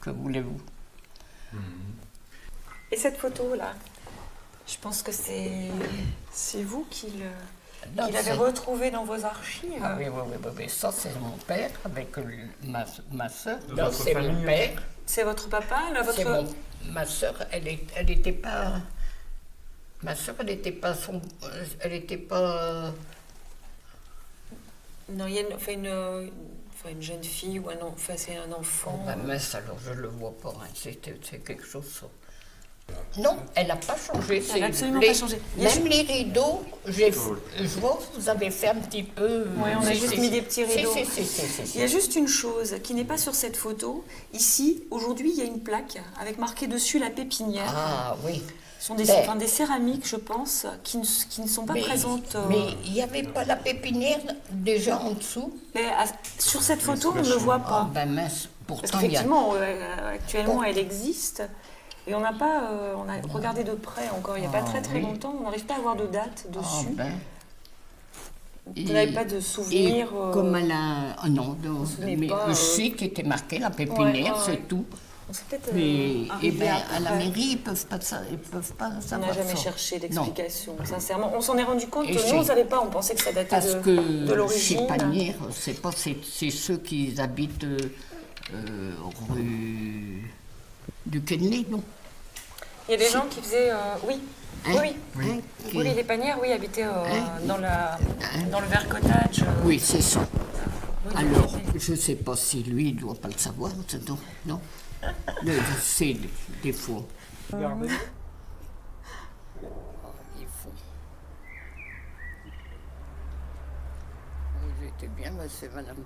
Que voulez-vous? Et cette photo-là, je pense que c'est vous qui l'avez retrouvée dans vos archives. Ah oui. Ça, c'est mon père avec ma soeur. De Là, votre c'est mon famille. père. C'est votre papa, là, C'est votre... ma soeur, elle n'était pas... Ma soeur, elle n'était pas son... Elle n'était pas... Non, il y a une jeune fille ou c'est un enfant. Oh, mince, alors je le vois pas. Hein. C'est quelque chose... Ça. Non, elle n'a pas changé. Elle n'a absolument pas changé. Même les rideaux, je vois que vous avez fait un petit peu... Oui, on a juste mis des petits rideaux. Si. Il y a juste une chose qui n'est pas sur cette photo. Ici, aujourd'hui, il y a une plaque avec marqué dessus la pépinière. Ah oui. Ce sont des céramiques, je pense, qui ne sont pas présentes. Mais il n'y avait pas la pépinière déjà en dessous? Mais sur cette photo, on ne le voit pas. Ah ben mince, Parce pourtant il y a... qu'effectivement, actuellement, elle existe. Et on a regardé de près encore, il n'y a pas très longtemps, on n'arrive pas à avoir de date dessus. Vous n'avez pas de souvenir Comme elle a... Ah non, mais je sais qu'il était marqué la pépinière, c'est tout. Mais à la mairie, ils peuvent pas savoir ça. On n'a jamais cherché d'explication, sincèrement. On s'en est rendu compte, nous on ne savait pas, on pensait que ça datait parce de l'origine. Parce que chez Panière, c'est ceux qui habitent rue du Kenley, non? Il y a des gens qui faisaient... Oui, les Panières, habitaient dans le Vert Cottage. Oui, c'est ça. Alors, je ne sais pas si lui, il ne doit pas le savoir, non? C'est des fois. Regardez. Il faut. J'étais bien, mais c'est madame.